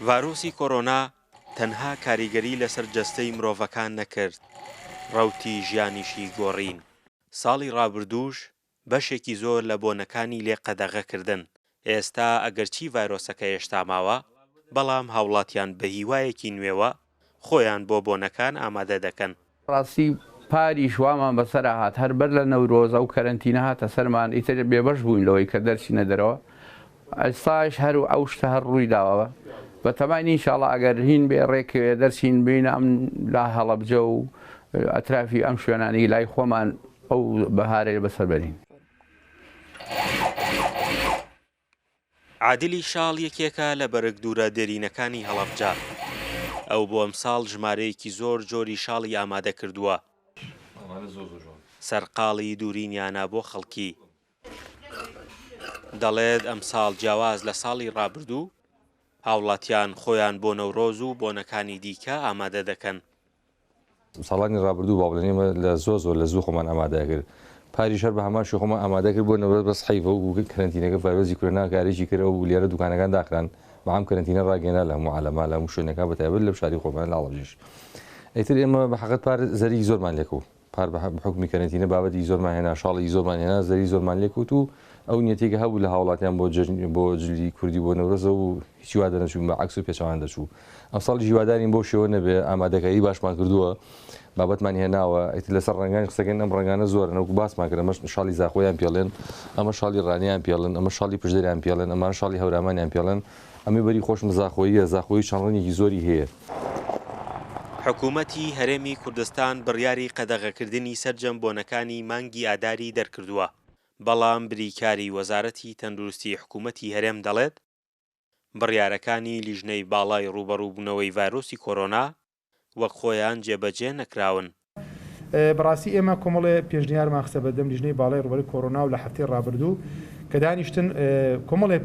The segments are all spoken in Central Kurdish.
ڤایرۆسی کۆڕۆنا تەنها کاریگەری لەسەر جەستەی مرۆڤەکان نەکرد، ڕەوتی ژیانیشی گۆڕین. ساڵی ڕابردووش بەشێکی زۆر لە بۆنەکانی لێ قەدەغەکردن. ئێستا ئەگەرچی ڤایرۆسەکە هێشتا ماوە، بەڵام هاوڵاتیان بە هیوایەکی نوێوە خۆیان بۆ بۆنەکان ئامادە دەکەن. ڕاستی پاری شوامان بەسەر هات هەر بەر لە نەورۆزە و کەرەنتینە هاتە سەرمان ئیتر بێبەش بووین لەوەی کە دەرچینە دەرەوە. ئەستاش هەر ئەو شتە هەر ڕووی داوە بە تەمانی ئینشاڵڵا ئەگەر هین بێ ڕێکوێ دەرچین بینە ئەم لا هەڵەبجە و ئەترافی ئەم شوێنانی لای خۆمان ئەو بەهارێ بەسەربەرین. عادلی شاڵ یەکێکە لە بەرگ دوورە دێرینەکانی هەڵەبجە. ئەو بۆ ئەمساڵ ژمارەیەکی زۆر جۆری شاڵی ئامادە کردووە. سەرقاڵی دوورینیانە بۆ خەڵکی. دەڵێت ئەمساڵ جیاواز لە ساڵی ڕابردوو هاوڵاتیان خۆیان بۆ نەورۆز و بۆنەکانی دیکە ئامادە دەکەن. ساڵانی ڕابردوو با بڵێنێمە لە زۆر لە زوو خۆمان ئامادە کرد. پاری شەر بە هەمان شێ خۆمان ئامادە کرد بۆ نەورۆز بەس حەیفە و کەرەنتینەکە ڤایرۆسی کۆرۆنا کارێکی کرد و لێرە دوکانەکان داخران بەعام کەرەنتینە ڕاگەیەنە لە هەموو عالەما لە هەموو شوێنەکە بەتایبەت لە شاری خۆمان لە هەڵەبجەش. ئیتر ئێمە بە حەقیقەت پار زەری زۆرمان لێکەوت. پار بە حکمی کەرەنتینە بابەتی زۆرمان هێنا، شاڵی زۆرمان هێنا، زەری زۆرمان لێکەوت و ئەو نیەتێکە هەبوو لە هاوڵاتیان بۆ جلی کوردی بۆ نەورۆزە و هیچ وا دەنەچوو بە عەکس و پێچەوان دەچوو. ئەم ساڵی هیوادارین بۆ شێوە نەبێ ئامادەکاری باشمان کردووە، بابەتمان هێناوە. ئیتر لەسەر ڕەنگانی قسەکەین ئەم ڕەنگانە زۆرن وەکو باسمان کرد. ئەمە شاڵی زاخۆیان پێڵێن، ئەمە شاڵی ڕانیان پێڵێن، ئەمە شاڵی پشدەریان پێڵێن، ئەمان شاڵی هەورامانیان پێڵێن. ئەمە بەری خۆشم زاخۆییە، زاخۆیی چەندڕەنێکی زۆری هەیە. حکوومەتی هەرێمی کوردستان بڕیاری قەدەغەکردنی سەرجەم بۆنەکانی مانگی ئاداری دەرکردووە، بەڵام بریکاری وەزارەتی تەندروستی حکوومەتی هەرێم دەڵێت بڕیارەکانی لیژنەی باڵای ڕوبەڕووبوونەوەی ڤایرۆسی کۆڕۆنا وەک خۆیان جێبەجێ نەکراون. بەڕاستی ئێمە کۆمەڵێ پێشنیارمان خستە بەردەم لیژنەی باڵای ڕوبەڕووی کۆڕۆنا و لە هەفتەی ڕابردوو کە دانیشتن کۆمەڵێ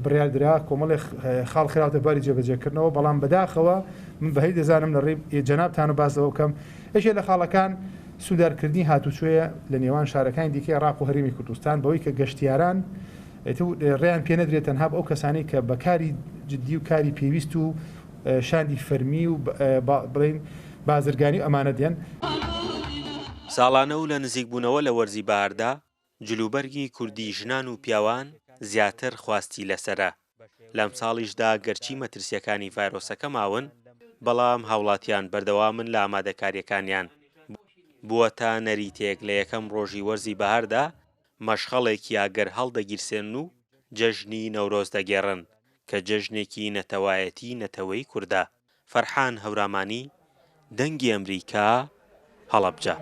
بڕیاردرا کۆمەڵێ خاڵ خراوەتە باری جێبەجێکردنەوە، بەڵام بەداخەوە من بەهەی دەزانم لە ڕێی جەنابتان و باسەوە بکەم یەکێک لە خاڵەکان سوودارکردنی هاتوچۆیە لە نێوان شارەکانی دیکەی عێراق و هەرێمی کوردستان بەوەی کە گەشتیاران ڕێیان پێ نەدرێت تەنها بە ئەو کەسانی کە بەکاری جددی و کاری پێویست و شاندی فەرمی و بڵین بازرگانی ئەمانە دێن. ساڵانە و لە نزیکبوونەوە لە وەرزی بەهاردا جلوبەرگی کوردی ژنان و پیاوان زیاتر خواستی لەسرە. لەم ساڵیشدا گەرچی مەترسیەکانی ڤایرۆسەکە ماون، بەڵام هاوڵاتیان بەردەوامن لە ئامادەکاریەکانیان. بووەتە نەریتێک لە یەکەم ڕۆژی وەرزی بەهاردا مەشغەڵێکی ئاگەر هەڵدەگیرسێن و جەژنی نەورۆز دەگێڕن کە جەژنێکی نەتەوایەتی نەتەوەی کووردە. فەرحان هەورامانی، دەنگی ئەمریکا، هەڵەبجە.